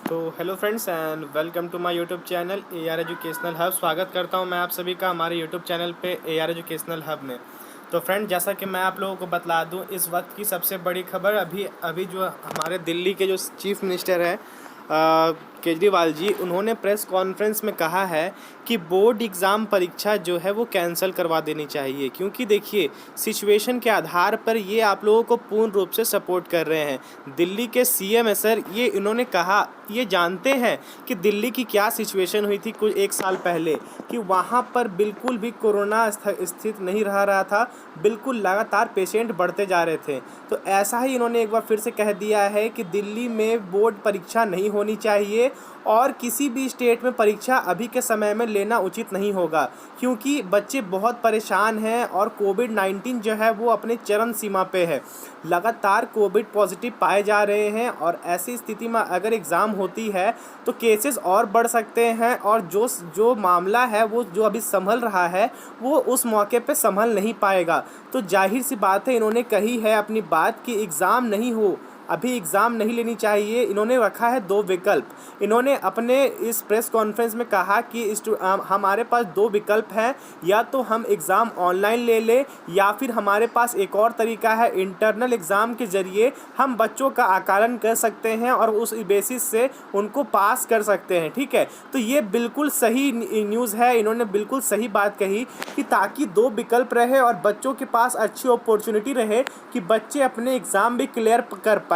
तो hello friends and welcome to my YouTube channel AR educational hub. स्वागत करता हूं मैं आप सभी का हमारे यूट्यूब चैनल पे AR एजुकेशनल हब में। तो फ्रेंड, जैसा कि मैं आप लोगों को बतला दूं, इस वक्त की सबसे बड़ी खबर अभी अभी जो हमारे दिल्ली के जो चीफ मिनिस्टर हैं केजरीवाल जी, उन्होंने प्रेस कॉन्फ्रेंस में कहा है कि बोर्ड एग्ज़ाम परीक्षा जो है वो कैंसिल करवा देनी चाहिए, क्योंकि देखिए सिचुएशन के आधार पर ये आप लोगों को पूर्ण रूप से सपोर्ट कर रहे हैं। दिल्ली के CM है सर, ये इन्होंने कहा, ये जानते हैं कि दिल्ली की क्या सिचुएशन हुई थी कुछ एक साल पहले, कि वहाँ पर बिल्कुल भी कोरोना स्थित नहीं रहा था, बिल्कुल लगातार पेशेंट बढ़ते जा रहे थे। तो ऐसा ही इन्होंने एक बार फिर से कह दिया है कि दिल्ली में बोर्ड परीक्षा नहीं होनी चाहिए और किसी भी स्टेट में परीक्षा अभी के समय में लेना उचित नहीं होगा, क्योंकि बच्चे बहुत परेशान हैं और कोविड-19 जो है वो अपने चरम सीमा पे है। लगातार कोविड पॉजिटिव पाए जा रहे हैं और ऐसी स्थिति में अगर एग्ज़ाम होती है तो केसेस और बढ़ सकते हैं, और जो मामला है वो जो अभी संभल रहा है वो उस मौके पे संभल नहीं पाएगा। तो जाहिर सी बात है, इन्होंने कही है अपनी बात कि एग्ज़ाम नहीं हो, अभी एग्ज़ाम नहीं लेनी चाहिए। इन्होंने रखा है दो विकल्प। इन्होंने अपने इस प्रेस कॉन्फ्रेंस में कहा कि हमारे पास दो विकल्प हैं, या तो हम एग्ज़ाम ऑनलाइन ले लें या फिर हमारे पास एक और तरीका है, इंटरनल एग्ज़ाम के ज़रिए हम बच्चों का आकलन कर सकते हैं और उस बेसिस से उनको पास कर सकते हैं। ठीक है, तो ये बिल्कुल सही न्यूज़ है। इन्होंने बिल्कुल सही बात कही कि ताकि दो विकल्प रहे और बच्चों के पास अच्छी अपॉर्चुनिटी रहे कि बच्चे अपने एग्ज़ाम भी क्लियर कर पाए।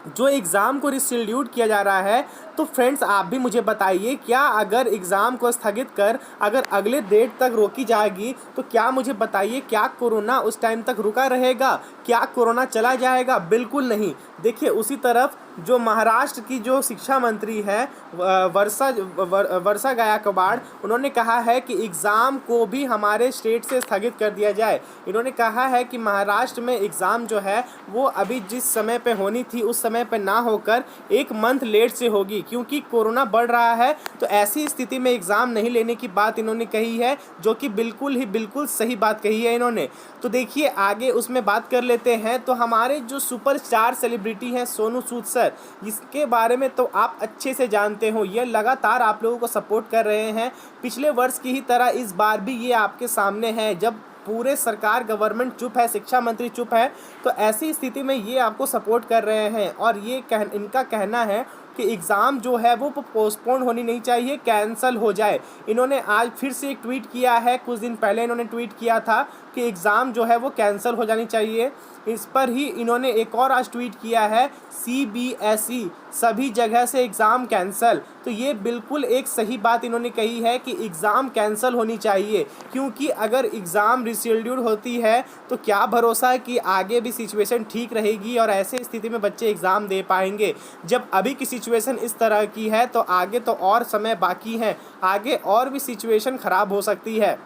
जो एग्ज़ाम को रिशेड्यूल किया जा रहा है, तो फ्रेंड्स आप भी मुझे बताइए, क्या अगर एग्ज़ाम को स्थगित कर अगर अगले डेट तक रोकी जाएगी तो क्या, मुझे बताइए, क्या कोरोना उस टाइम तक रुका रहेगा? क्या कोरोना चला जाएगा? बिल्कुल नहीं। देखिए, उसी तरफ जो महाराष्ट्र की जो शिक्षा मंत्री है वर्षा गायकवाड़, उन्होंने कहा है कि एग्ज़ाम को भी हमारे स्टेट से स्थगित कर दिया जाए। इन्होंने कहा है कि महाराष्ट्र में एग्ज़ाम जो है वो अभी जिस समय पे होनी थी उस समय पे ना होकर एक मंथ लेट से होगी, क्योंकि कोरोना बढ़ रहा है। तो ऐसी स्थिति में एग्ज़ाम नहीं लेने की बात इन्होंने कही है, जो कि बिल्कुल सही बात कही है इन्होंने। तो देखिए, आगे उसमें बात कर लेते हैं। तो हमारे जो सुपरस्टार सेलिब्रिटी हैं सोनू सूद सर, इसके बारे में तो आप अच्छे से जानते हो, ये लगातार आप लोगों को सपोर्ट कर रहे हैं। पिछले वर्ष की ही तरह इस बार भी ये आपके सामने है, जब पूरे सरकार गवर्नमेंट चुप है, शिक्षा मंत्री चुप है, तो ऐसी स्थिति में ये आपको सपोर्ट कर रहे हैं। और ये इनका कहना है कि एग्ज़ाम जो है वो पोस्टपोन होनी नहीं चाहिए, कैंसिल हो जाए। इन्होंने आज फिर से एक ट्वीट किया है, कुछ दिन पहले इन्होंने ट्वीट किया था कि एग्ज़ाम जो है वो कैंसिल हो जानी चाहिए। इस पर ही इन्होंने एक और आज ट्वीट किया है, CBSE सभी जगह से एग्ज़ाम कैंसिल। तो ये बिल्कुल एक सही बात इन्होंने कही है कि एग्ज़ाम कैंसिल होनी चाहिए, क्योंकि अगर एग्ज़ाम रिशेड्यूल होती है तो क्या भरोसा है कि आगे भी सिचुएशन ठीक रहेगी और ऐसे स्थिति में बच्चे एग्ज़ाम दे पाएंगे। जब अभी की सिचुएशन इस तरह की है तो आगे तो और समय बाकी है, आगे और भी सिचुएशन ख़राब हो सकती है।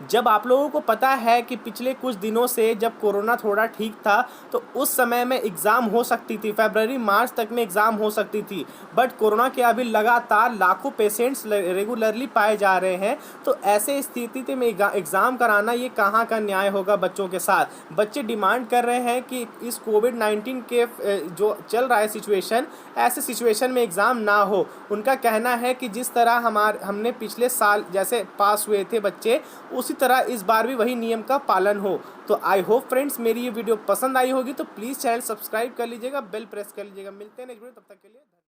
जब आप लोगों को पता है कि पिछले कुछ दिनों से जब कोरोना थोड़ा ठीक था तो उस समय में एग्ज़ाम हो सकती थी, फरवरी मार्च तक में एग्ज़ाम हो सकती थी, बट कोरोना के अभी लगातार लाखों पेशेंट्स रेगुलरली पाए जा रहे हैं। तो ऐसे स्थिति में एग्ज़ाम कराना ये कहाँ का न्याय होगा बच्चों के साथ। बच्चे डिमांड कर रहे हैं कि इस कोविड-19 के जो चल रहा है सिचुएशन, ऐसे सिचुएशन में एग्ज़ाम ना हो। उनका कहना है कि जिस तरह हमने पिछले साल जैसे पास हुए थे बच्चे, उसी तरह इस बार भी वही नियम का पालन हो। तो आई होप फ्रेंड्स मेरी ये वीडियो पसंद आई होगी, तो प्लीज़ चैनल सब्सक्राइब कर लीजिएगा, बेल प्रेस कर लीजिएगा। मिलते हैं नेक्स्ट वीडियो, तब तक के लिए।